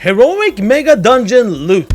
Heroic Mega Dungeon Loot.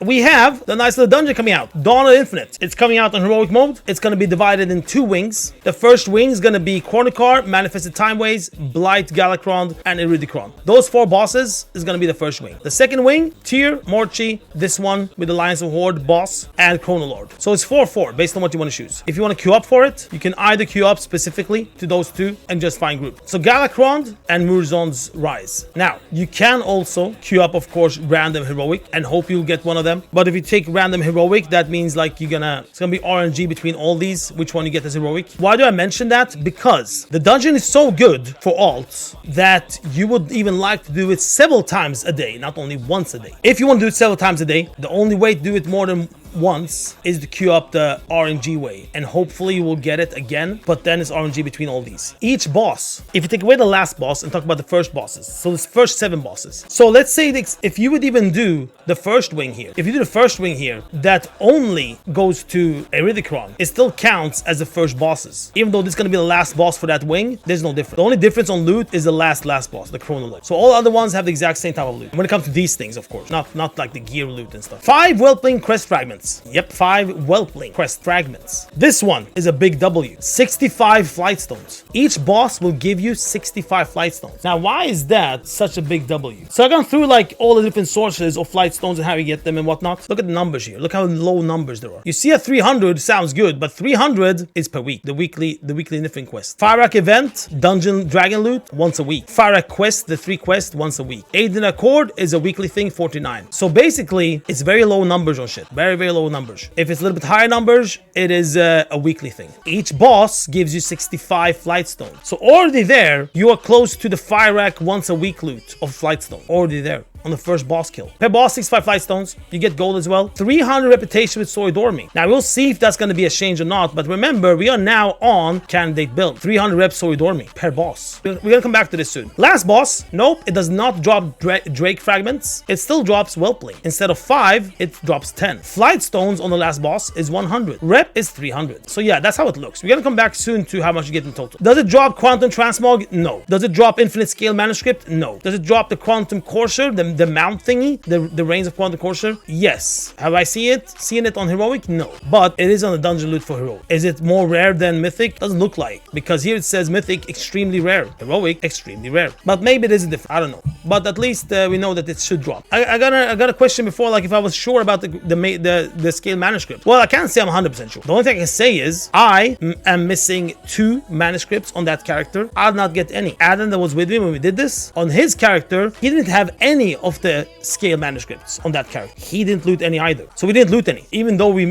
We have the nice little dungeon coming out, Dawn of Infinite. It's coming out on heroic mode. It's going to be divided in 2 wings. The first wing is going to be Cornicar, Manifested Timeways, Blight, Galakron, and Iridicron. Those 4 bosses is going to be the first wing. The second wing, Tyr, Morchi, this one with Alliance of Horde, boss, and Chronolord. So it's 4-4 based on what you want to choose. If you want to queue up for it, you can either queue up specifically to those 2 and just find group. So Galakron and Murzon's Rise. Now, you can also queue up, of course, random heroic and hope you'll get one of them. But if you take random heroic, that means like it's gonna be RNG between all these, which one you get as heroic. Why do I mention that? Because the dungeon is so good for alts that you would even like to do it several times a day, not only once a day. If you want to do it several times a day, the only way to do it more than once is to queue up the RNG way, and hopefully you will get it again, but then it's RNG between all these. Each boss, if you take away the last boss and talk about the first bosses, so the first 7 bosses. So let's say if you would even do the first wing here, if you do the first wing here, that only goes to Iridicron, it still counts as the first bosses. Even though this is going to be the last boss for that wing, there's no difference. The only difference on loot is the last boss, the Chronolord. So all other ones have the exact same type of loot. When it comes to these things, of course, not like the gear loot and stuff. 5 Whelpling Crest Fragments. Yep, 5 Whelpling Crest Fragments. This one is a big W. 65 Flight Stones. Each boss will give you 65 Flight Stones. Now, why is that such a big W? So I've gone through like all the different sources of Flight Stones and how you get them and whatnot. Look at the numbers here. Look how low numbers there are. You see a 300 sounds good, but 300 is per week. The weekly Niflin quest. Firak event, dungeon dragon loot, once a week. Firak quest, the 3 quests, once a week. Aiden Accord is a weekly thing, 49. So basically, it's very low numbers on shit. Very, very low numbers. If it's a little bit higher numbers, it is a weekly thing. Each boss gives you 65 Flight Stones. So already there, you are close to the Firak once a week loot of Flight Stone. Already there. On the first boss kill. Per boss, 65 Flight Stones. You get gold as well. 300 reputation with Soridormi. Now, we'll see if that's going to be a change or not. But remember, we are now on candidate build. 300 rep Soridormi per boss. We're going to come back to this soon. Last boss. Nope. It does not drop Drake fragments. It still drops Whelpling. Instead of 5, it drops 10. Flight Stones on the last boss is 100. Rep is 300. So yeah, that's how it looks. We're going to come back soon to how much you get in total. Does it drop Quantum Transmog? No. Does it drop Infinite Scale Manuscript? No. Does it drop the Quantum Courser? The mount thingy, the reins of Quantum Courser? Yes. Have I seen it on heroic? No. But it is on the dungeon loot for heroic. Is it more rare than mythic? Doesn't look like, because here it says mythic extremely rare, heroic extremely rare. But maybe it is different. I don't know. But at least we know that it should drop. I got a question before, like if I was sure about the scale manuscript. Well, I can't say I'm 100% sure. The only thing I can say is I am missing 2 manuscripts on that character. I'll not get any. Adam that was with me when we did this, on his character, he didn't have any of the scale manuscripts on that character. He didn't loot any either. So we didn't loot any, even though we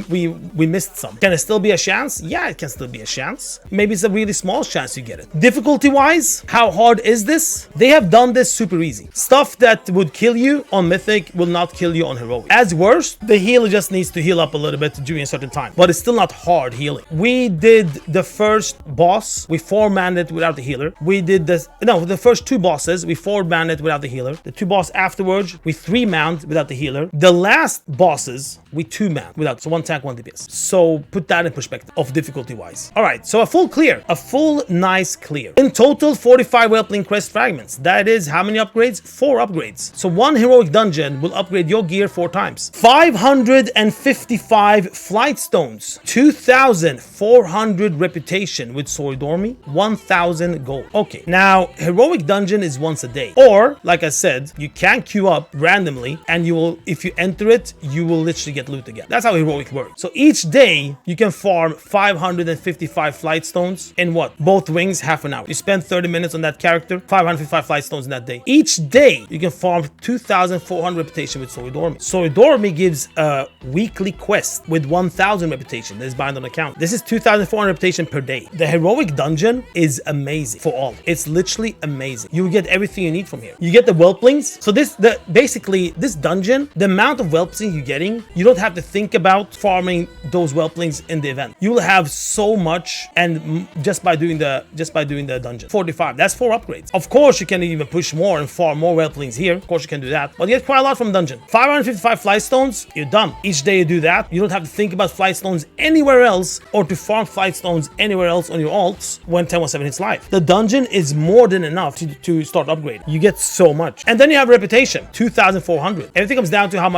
missed some. Can it still be a chance? Yeah, it can still be a chance. Maybe it's a really small chance you get it. Difficulty wise, how hard is this? They have done this super easy. Stuff that would kill you on mythic will not kill you on heroic. As worst, the healer just needs to heal up a little bit during a certain time, but it's still not hard healing. We did the first boss, we 4-manned it without the healer. We did the first 2 bosses, we 4-manned it without the healer. The 2 bosses afterwards, we 3-manned without the healer. The last bosses, we 2-manned without, so 1 tank, 1 DPS. So put that in perspective of difficulty wise. All right, so a full clear, a full nice clear. In total, 45 Whelpling Crest Fragments. That is how many upgrades? 4 upgrades. So 1 heroic dungeon will upgrade your gear 4 times. 555 Flight Stones, 2,400 reputation with Soridormi, 1,000 gold. Okay, now heroic dungeon is once a day, or like I said, you can queue up randomly, and you will, if you enter it, you will literally get loot again. That's how heroic works. So each day you can farm 555 Flight Stones in what? Both wings, half an hour. You spend 30 minutes on that character, 555 Flight Stones in that day. Each day you can farm 2,400 reputation with Soridormi. Soridormi gives a weekly quest with 1,000 reputation that is bind on account. This is 2,400 reputation per day. The heroic dungeon is amazing for all. It's literally amazing. You get everything you need from here. You get the Whelplings. So this basically this dungeon, the amount of whelplings you're getting, you don't have to think about farming those whelplings in the event. You will have so much, and just by doing the dungeon. 45. That's 4 upgrades. Of course, you can even push more and farm more whelplings here. Of course, you can do that, but you get quite a lot from dungeon. 555 flight stones. You're done. Each day you do that. You don't have to think about flight stones anywhere else or to farm flight stones anywhere else on your alts when 1017 hits live. The dungeon is more than enough to start upgrading. You get so much. And then you have reputation, 2,400. Everything comes down to how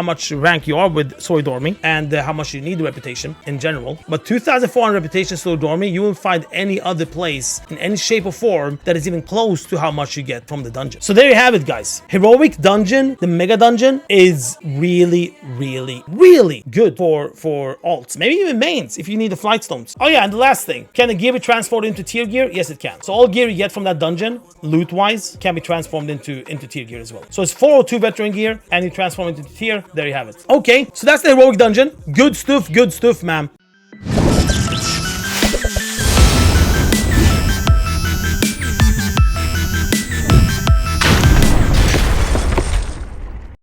much rank you are with Soy Dormi and how much you need the reputation in general. But 2,400 reputation Soy Dormi, you won't find any other place in any shape or form that is even close to how much you get from the dungeon. So there you have it, guys. Heroic dungeon, the mega dungeon, is really, really, really good for alts. Maybe even mains if you need the flight stones. Oh yeah, and the last thing, can the gear be transformed into tier gear? Yes, it can. So all gear you get from that dungeon, loot-wise, can be transformed into tier gear as well. So it's 402 veteran gear, and you transform it into tier. There you have it. Okay, so that's the heroic dungeon. Good stuff, man.